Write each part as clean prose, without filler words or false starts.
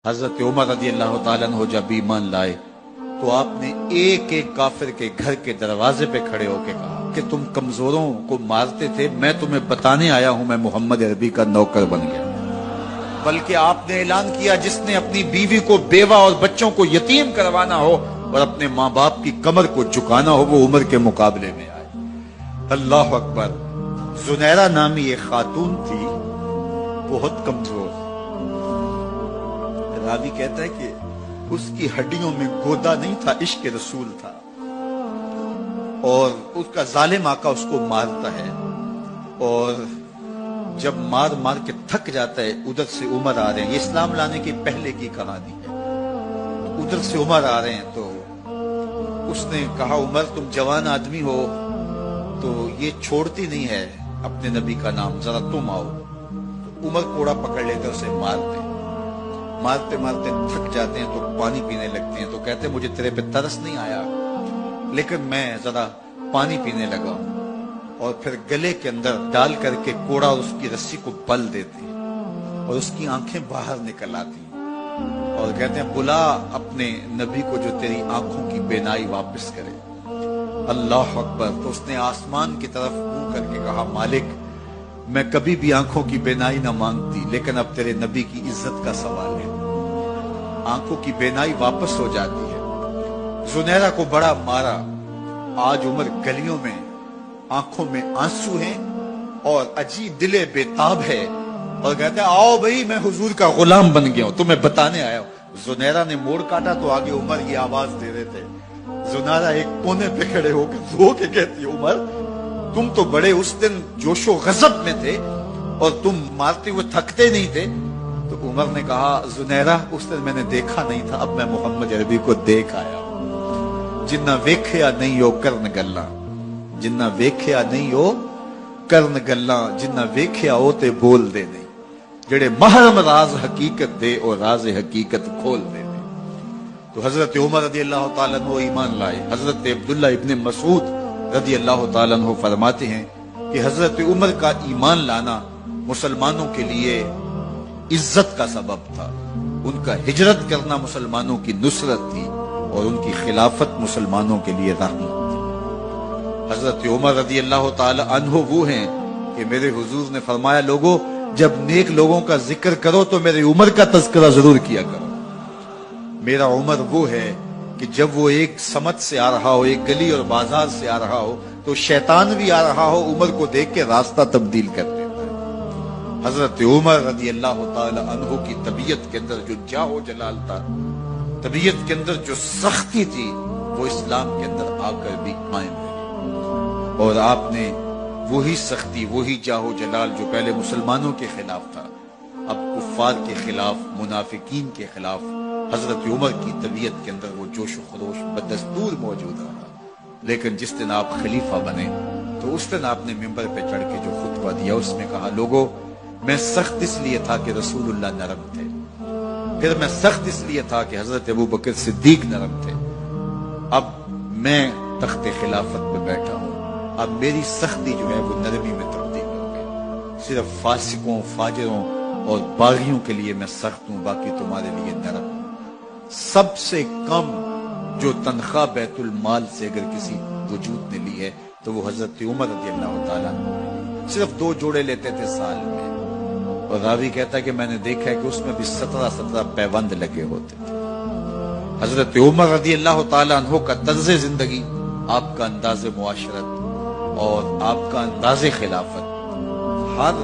حضرت عمر رضی اللہ تعالیٰ عنہ جب ایمان لائے تو آپ نے ایک ایک کافر کے گھر کے دروازے پہ کھڑے ہو کے کہا کہ تم کمزوروں کو مارتے تھے، میں تمہیں بتانے آیا ہوں میں محمد عربی کا نوکر بن گیا۔ بلکہ آپ نے اعلان کیا جس نے اپنی بیوی کو بیوہ اور بچوں کو یتیم کروانا ہو اور اپنے ماں باپ کی کمر کو جھکانا ہو وہ عمر کے مقابلے میں آئے۔ اللہ اکبر۔ زنیرہ نامی ایک خاتون تھی، بہت کمزور، راوی کہتا ہے کہ اس کی ہڈیوں میں گودا نہیں تھا، عشق رسول تھا، اور اس کا ظالم آقا اس کو مارتا ہے، اور جب مار مار کے تھک جاتا ہے ادھر سے عمر آ رہے ہیں، یہ اسلام لانے کی پہلے کی کہانی ہے، ادھر سے عمر آ رہے ہیں تو اس نے کہا عمر تم جوان آدمی ہو تو یہ چھوڑتی نہیں ہے اپنے نبی کا نام، ذرا تم آؤ۔ تو عمر کوڑا پکڑ لیتے اسے مارتے مارتے تھک جاتے ہیں تو پانی پینے لگتے ہیں، تو کہتے ہیں مجھے تیرے پہ ترس نہیں آیا لیکن میں ذرا پانی پینے لگا، اور پھر گلے کے اندر ڈال کر کے کوڑا اور اس کی رسی کو بل دیتے ہیں اور اس کی آنکھیں باہر نکل آتی ہیں اور کہتے ہیں بلا اپنے نبی کو جو تیری آنکھوں کی بینائی واپس کرے۔ اللہ اکبر۔ تو اس نے آسمان کی طرف منہ کر کے کہا مالک میں کبھی بھی آنکھوں کی بینائی نہ مانگتی لیکن اب تیرے نبی کی عزت کا سوال ہے۔ آنکھوں کی بینائی واپس ہو جاتی ہے۔ زنیرہ کو بڑا مارا، آج عمر گلیوں میں آنکھوں میں آنسو ہیں اور عجیب دل بےتاب ہے، اور کہتے ہیں آؤ بھئی میں حضور کا غلام بن گیا ہوں، تمہیں بتانے آیا ہوں۔ زنیرہ نے موڑ کاٹا تو آگے عمر یہ آواز دے رہے تھے۔ زنیرہ ایک کونے پہ کھڑے ہو کے رو کے کہتی ہے عمر تم تو بڑے اس دن جوش و غضب میں تھے اور تم مارتے ہوئے تھکتے نہیں تھے۔ تو عمر نے کہا زنیرہ اس دن میں نے دیکھا نہیں تھا، اب میں محمد عربی کو دیکھ آیا ہوں۔ جنہ ویکھیا نہیں ہو کرن گلاں، جنہ ویکھیا نہیں ہو کرن گلاں، جنہ ویکھیا ہو تے بول دے نہیں، جڑے محرم راز حقیقت دے اور راز حقیقت کھول دے نہیں۔ تو حضرت عمر رضی اللہ تعالیٰ عنہ ایمان لائے۔ حضرت عبداللہ ابن مسعود رضی اللہ تعالیٰ عنہ فرماتے ہیں کہ حضرت عمر کا ایمان لانا مسلمانوں کے لیے عزت کا سبب تھا، ان کا ہجرت کرنا مسلمانوں کی نصرت تھی اور ان کی خلافت مسلمانوں کے لیے رحمت تھی۔ حضرت عمر رضی اللہ تعالی عنہ وہ ہیں کہ میرے حضور نے فرمایا لوگوں جب نیک لوگوں کا ذکر کرو تو میرے عمر کا تذکرہ ضرور کیا کرو۔ میرا عمر وہ ہے کہ جب وہ ایک سمت سے آ رہا ہو، ایک گلی اور بازار سے آ رہا ہو تو شیطان بھی آ رہا ہو عمر کو دیکھ کے راستہ تبدیل کر دیتا ہے۔ حضرت عمر رضی اللہ تعالی عنہ کی طبیعت کے اندر جو جاہ و جلال تھا، طبیعت کے اندر جو سختی تھی وہ اسلام کے اندر آ کر بھی قائم رہی، اور آپ نے وہی سختی وہی جاہ و جلال جو پہلے مسلمانوں کے خلاف تھا اب کفار کے خلاف منافقین کے خلاف حضرت عمر کی طبیعت کے اندر وہ جوش و خروش بدستور موجود رہا۔ لیکن جس دن آپ خلیفہ بنے تو اس دن آپ نے ممبر پہ چڑھ کے جو خطبہ دیا اس میں کہا لوگوں میں سخت اس لیے تھا کہ رسول اللہ نرم تھے، پھر میں سخت اس لیے تھا کہ حضرت ابوبکر صدیق نرم تھے، اب میں تخت خلافت پہ بیٹھا ہوں، اب میری سختی جو ہے وہ نرمی میں تبدیل ہو گئی، صرف فاسقوں فاجروں اور باغیوں کے لیے میں سخت ہوں، باقی تمہارے لیے نرم ہوں۔ سب سے کم جو تنخواہ بیت المال سے اگر کسی وجود نے لی ہے تو وہ حضرت عمر رضی اللہ تعالیٰ عنہ، صرف 2 جوڑے لیتے تھے سال میں، اور راوی کہتا ہے کہ میں نے دیکھا ہے کہ اس میں بھی 17 پیوند لگے ہوتے تھے۔ حضرت عمر رضی اللہ تعالیٰ عنہ کا طرز زندگی، آپ کا انداز معاشرت اور آپ کا انداز خلافت، ہر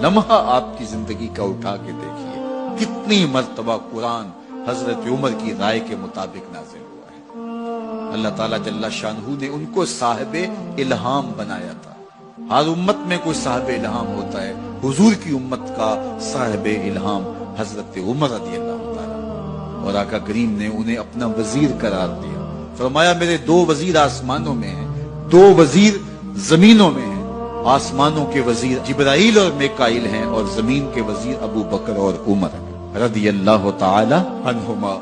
لمحہ آپ کی زندگی کا اٹھا کے دیکھیے کتنی مرتبہ قرآن حضرت عمر کی رائے کے مطابق نازل ہوا ہے۔ اللہ تعالیٰ جل شانہ نے ان کو صاحب الہام بنایا تھا۔ ہر امت میں کوئی صاحب الہام ہوتا ہے، حضور کی امت کا صاحب الہام حضرت عمر رضی اللہ تعالیٰ، اور آقا کریم نے انہیں اپنا وزیر قرار دیا۔ فرمایا میرے 2 وزیر آسمانوں میں ہیں، 2 وزیر زمینوں میں ہیں، آسمانوں کے وزیر جبرائیل اور میکائیل ہیں اور زمین کے وزیر ابو بکر اور عمر رضی اللہ تعالی عنہما۔